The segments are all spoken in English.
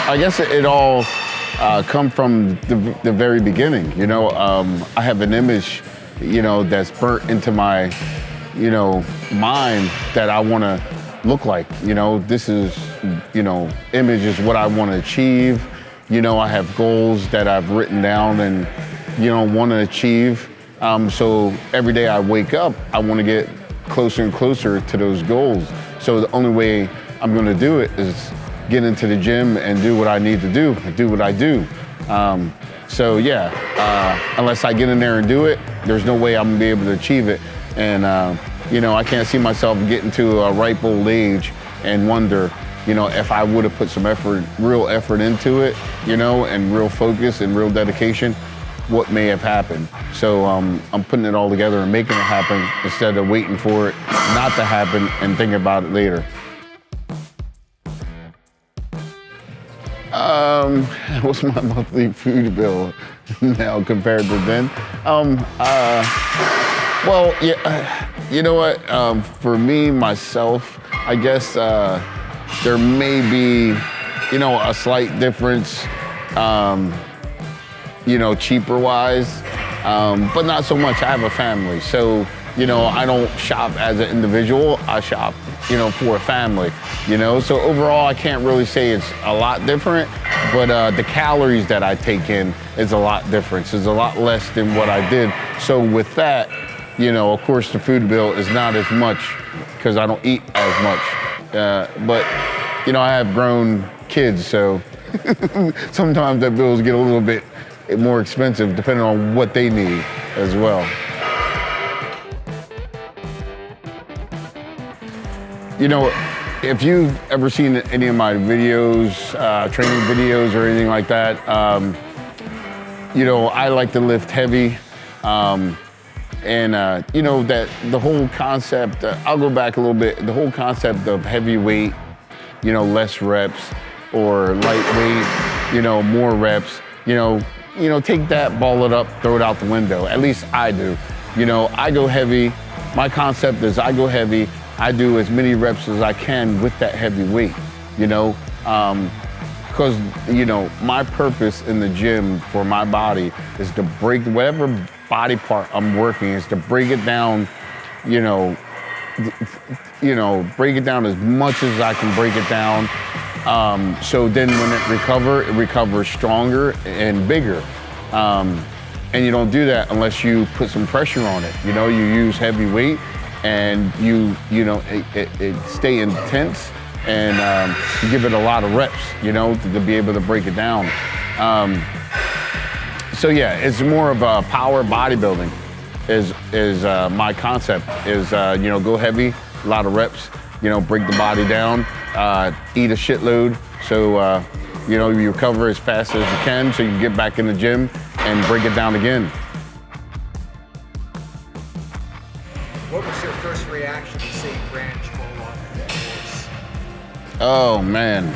I guess it all come from the very beginning. You know, I have an image, you know, that's burnt into my, you know, mind that I want to look like. You know, this is, you know, image is what I want to achieve. You know, I have goals that I've written down and, you know, want to achieve. So every day I wake up, I want to get closer and closer to those goals. So the only way I'm going to do it is get into the gym and do what I need to do what I do. So yeah, unless I get in there and do it, there's no way I'm gonna be able to achieve it. And you know, I can't see myself getting to a ripe old age and wonder, you know, if I would have put some effort, real effort into it, you know, and real focus and real dedication, what may have happened. So I'm putting it all together and making it happen instead of waiting for it not to happen and thinking about it later. What's my monthly food bill now compared to then? Well, yeah, you know what? For me, myself, I guess there may be, you know, a slight difference, you know, cheaper wise, but not so much. I have a family, so, you know, I don't shop as an individual. I shop, you know, for a family, you know? So overall, I can't really say it's a lot different, but the calories that I take in is a lot different. It's a lot less than what I did. So with that, you know, of course, the food bill is not as much because I don't eat as much. But, you know, I have grown kids, so sometimes the bills get a little bit more expensive depending on what they need as well. You know, if you've ever seen any of my videos, training videos or anything like that, you know, I like to lift heavy. And you know, that the whole concept, I'll go back a little bit, the whole concept of heavyweight, you know, less reps, or lightweight, you know, more reps, you know, take that, ball it up, throw it out the window. At least I do. You know, I go heavy. My concept is I go heavy. I do as many reps as I can with that heavy weight, you know, because, you know, my purpose in the gym for my body is to break whatever body part I'm working, is to break it down, you know, break it down as much as I can break it down. So then when it recovers stronger and bigger. And you don't do that unless you put some pressure on it. You know, you use heavy weight and you know, it stay intense and you give it a lot of reps, you know, to be able to break it down. So yeah, it's more of a power bodybuilding is my concept, is, you know, go heavy, a lot of reps, you know, break the body down, eat a shitload, so, you know, you recover as fast as you can so you can get back in the gym and break it down again. What was your first reaction to seeing Branch fall off the horse? Oh, man.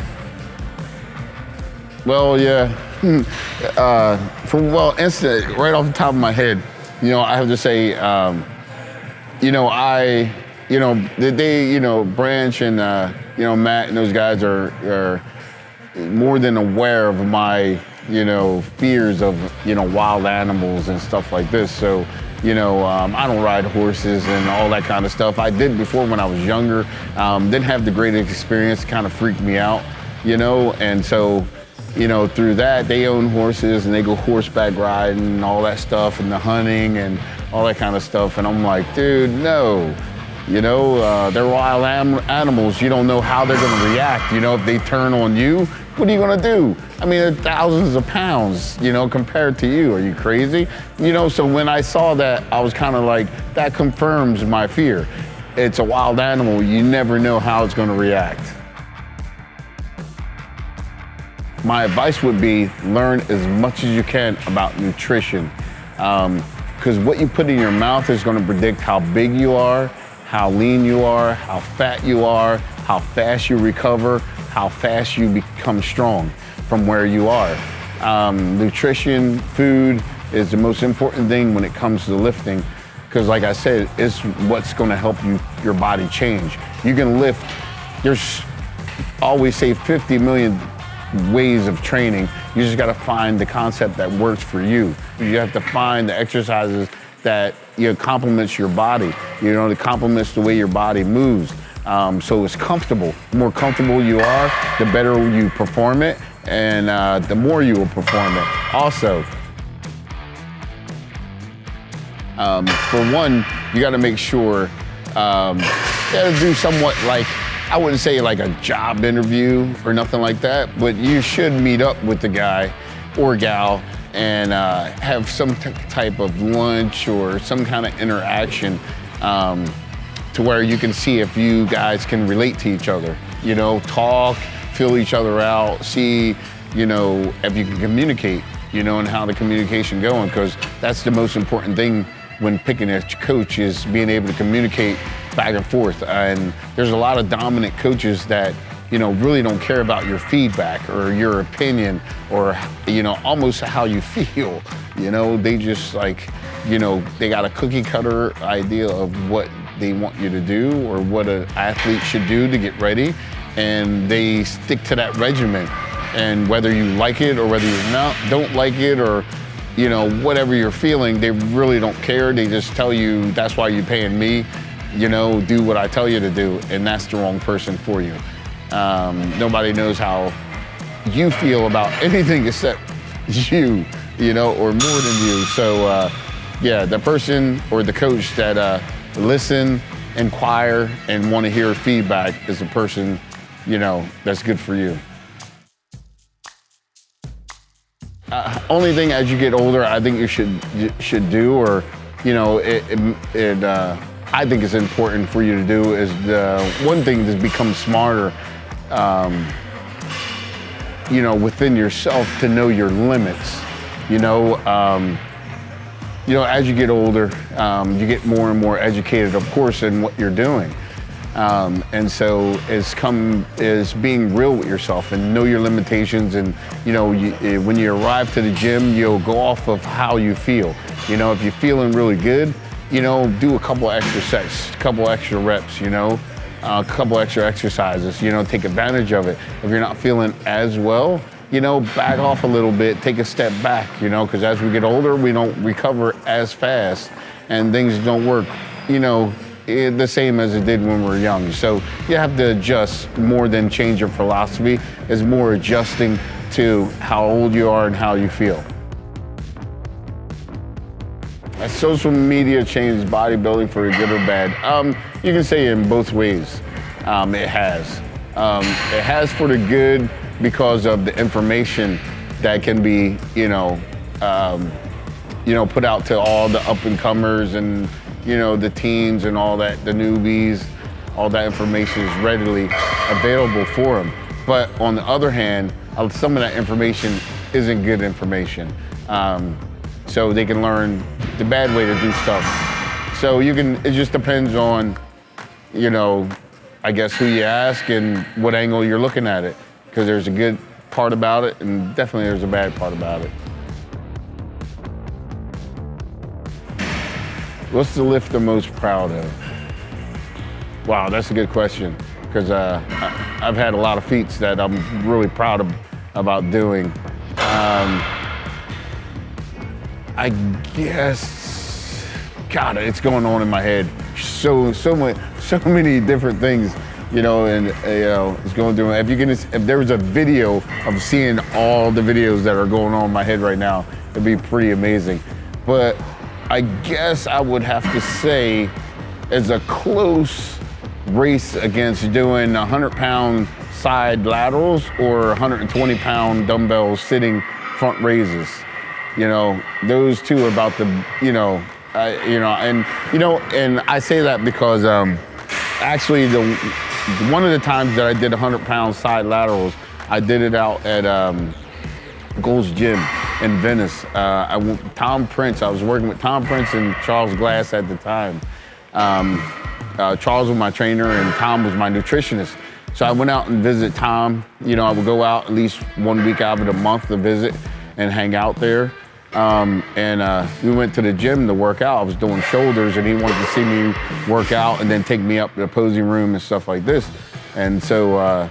Well, yeah. Instant, right off the top of my head, you know, I have to say, you know, they, you know, Branch and, you know, Matt and those guys are more than aware of my, you know, fears of, you know, wild animals and stuff like this. So, you know, I don't ride horses and all that kind of stuff. I did before when I was younger. Didn't have the greatest experience, kind of freaked me out, you know, and so, you know, through that, they own horses and they go horseback riding and all that stuff and the hunting and all that kind of stuff. And I'm like, dude, no. You know, they're wild animals. You don't know how they're gonna react. You know, if they turn on you, what are you gonna do? I mean, they're thousands of pounds, you know, compared to you. Are you crazy? You know, so when I saw that, I was kind of like, that confirms my fear. It's a wild animal. You never know how it's gonna react. My advice would be learn as much as you can about nutrition. Because what you put in your mouth is gonna predict how big you are, how lean you are, how fat you are, how fast you recover, how fast you become strong from where you are. Nutrition, food is the most important thing when it comes to lifting, because like I said, it's what's gonna help your body change. You can lift, there's always say 50 million ways of training. You just gotta find the concept that works for you. You have to find the exercises that complements your body, that complements the way your body moves. So it's comfortable. The more comfortable you are, the better you perform it, and the more you will perform it. Also, for one, you gotta make sure, you gotta do somewhat like, I wouldn't say like a job interview or nothing like that, but you should meet up with the guy or gal and have some type of lunch or some kind of interaction to where you can see if you guys can relate to each other. Talk, feel each other out, see, if you can communicate, and how the communication going, because that's the most important thing when picking a coach, is being able to communicate back and forth. And there's a lot of dominant coaches that really don't care about your feedback or your opinion or almost how you feel. They just they got a cookie cutter idea of what they want you to do or what an athlete should do to get ready, and they stick to that regimen. And whether you like it or whether you don't like it, or whatever you're feeling, they really don't care. They just tell you, that's why you're paying me, do what I tell you to do, and that's the wrong person for you. Nobody knows how you feel about anything except you, or more than you. So yeah, the person or the coach that listen, inquire, and want to hear feedback is the person, that's good for you. Only thing as you get older, I think you should do, or I think it's important for you to do, is the one thing is become smarter, within yourself, to know your limits. As you get older, you get more and more educated, of course, in what you're doing. And so is being real with yourself and know your limitations. And when you arrive to the gym, you'll go off of how you feel. If you're feeling really good, do a couple extra sets, a couple extra reps, a couple extra exercises, take advantage of it. If you're not feeling as well, back off a little bit, take a step back, because as we get older, we don't recover as fast and things don't work, the same as it did when we were young. So you have to adjust more than change your philosophy. It's more adjusting to how old you are and how you feel. Has social media changed bodybuilding for the good or bad? You can say in both ways. It has. It has for the good because of the information that can be, put out to all the up-and-comers and the teens and all that, the newbies. All that information is readily available for them. But on the other hand, some of that information isn't good information. So they can learn the bad way to do stuff. So it just depends on, I guess who you ask and what angle you're looking at it. Because there's a good part about it and definitely there's a bad part about it. What's the lift I'm most proud of? Wow, that's a good question. Because I've had a lot of feats that I'm really proud about doing. I guess, God, it's going on in my head. So many different things, and it's going through. If there was a video of seeing all the videos that are going on in my head right now, it'd be pretty amazing. But I guess I would have to say, as a close race against doing 100-pound side laterals or 120-pound dumbbell sitting front raises. Those two are about the, and I say that because actually one of the times that I did 100-pound side laterals, I did it out at Gold's Gym in Venice. Tom Prince, I was working with Tom Prince and Charles Glass at the time. Charles was my trainer and Tom was my nutritionist. So I went out and visited Tom. I would go out at least 1 week out of the month to visit and hang out there. We went to the gym to work out. I was doing shoulders and he wanted to see me work out and then take me up to the posing room and stuff like this. And so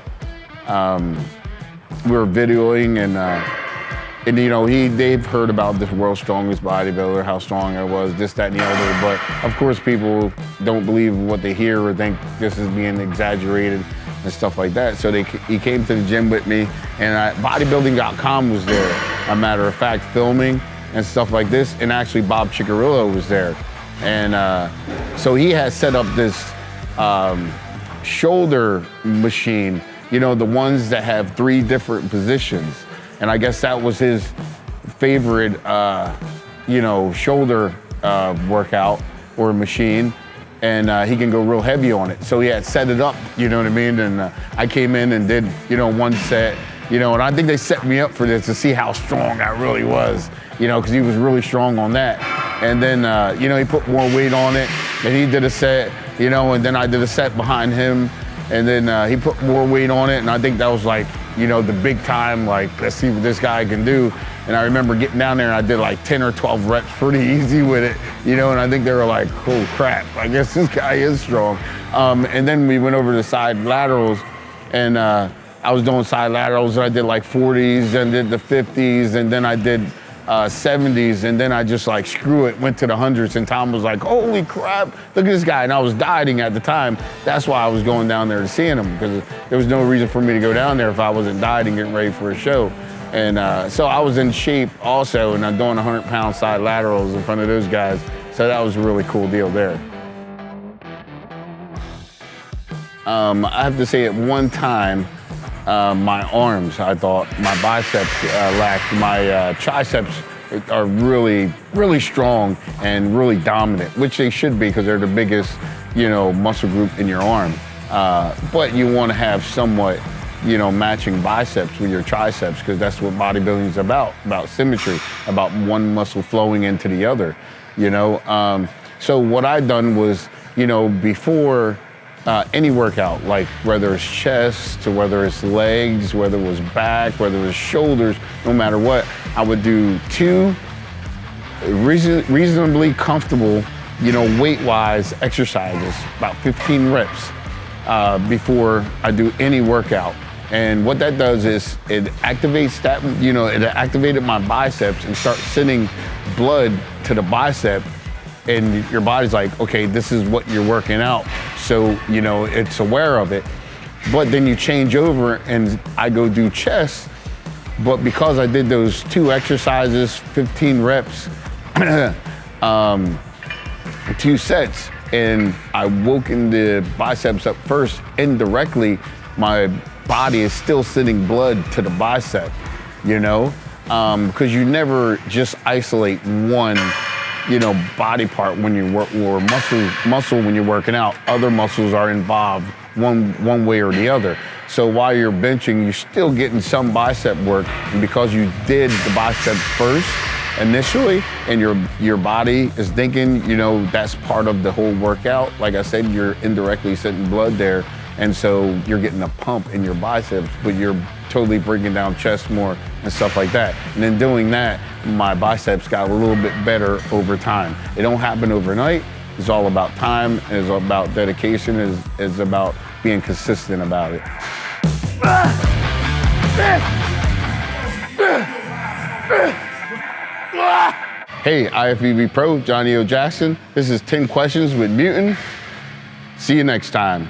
we were videoing, and you know, they've heard about the world's strongest bodybuilder, how strong I was, this, that, and the other. But of course, people don't believe what they hear or think this is being exaggerated and stuff like that. So he came to the gym with me, and bodybuilding.com was there. A matter of fact, filming and stuff like this. And actually, Bob Ciccarillo was there, and so he had set up this shoulder machine. You know, the ones that have 3 different positions. And I guess that was his favorite, you know, shoulder workout or machine. And he can go real heavy on it. So he had set it up, you know what I mean? And I came in and did, you know, 1 set, you know, and I think they set me up for this to see how strong I really was, you know, because he was really strong on that. And then, you know, he put more weight on it, and he did a set, you know, and then I did a set behind him. And then he put more weight on it, and I think that was like, you know, the big time, like, let's see what this guy can do. And I remember getting down there and I did like 10 or 12 reps pretty easy with it, you know, and I think they were like, oh crap, I guess this guy is strong. And then we went over to side laterals, and I was doing side laterals, and I did like 40s, and did the 50s, and then I did 70s, and then I just like, screw it, went to the 100s, and Tom was like, holy crap, look at this guy. And I was dieting at the time. That's why I was going down there to see him, because there was no reason for me to go down there if I wasn't dieting, getting ready for a show. And so I was in shape also, and I'm doing 100-pound side laterals in front of those guys. So that was a really cool deal there. I have to say, at one time, my arms, I thought my biceps lacked. My triceps are really, really strong and really dominant, which they should be, because they're the biggest, you know, muscle group in your arm. But you want to have somewhat, you know, matching biceps with your triceps, because that's what bodybuilding is about symmetry, about one muscle flowing into the other, you know. So what I done was, you know, before any workout, like whether it's chest, or whether it's legs, whether it was back, whether it was shoulders, no matter what, I would do 2 reasonably comfortable, you know, weight-wise exercises, about 15 reps before I do any workout. And what that does is it activates that, you know, it activated my biceps and starts sending blood to the bicep. And your body's like, okay, this is what you're working out. So, you know, it's aware of it. But then you change over and I go do chest. But because I did those 2 exercises, 15 reps, 2 sets, and I woken the biceps up first, indirectly, my body is still sending blood to the bicep, you know? Because you never just isolate one, you know, body part when you work, or muscle when you're working out. Other muscles are involved one way or the other. So while you're benching, you're still getting some bicep work, and because you did the biceps first initially, and your body is thinking, you know, that's part of the whole workout. Like I said, you're indirectly sending blood there, and so you're getting a pump in your biceps, but you're totally breaking down chest more and stuff like that. And then doing that, my biceps got a little bit better over time. It don't happen overnight. It's all about time. It's all about dedication. It's about being consistent about it. Hey, IFBB Pro, Johnnie Jackson. This is 10 Questions with Mutant. See you next time.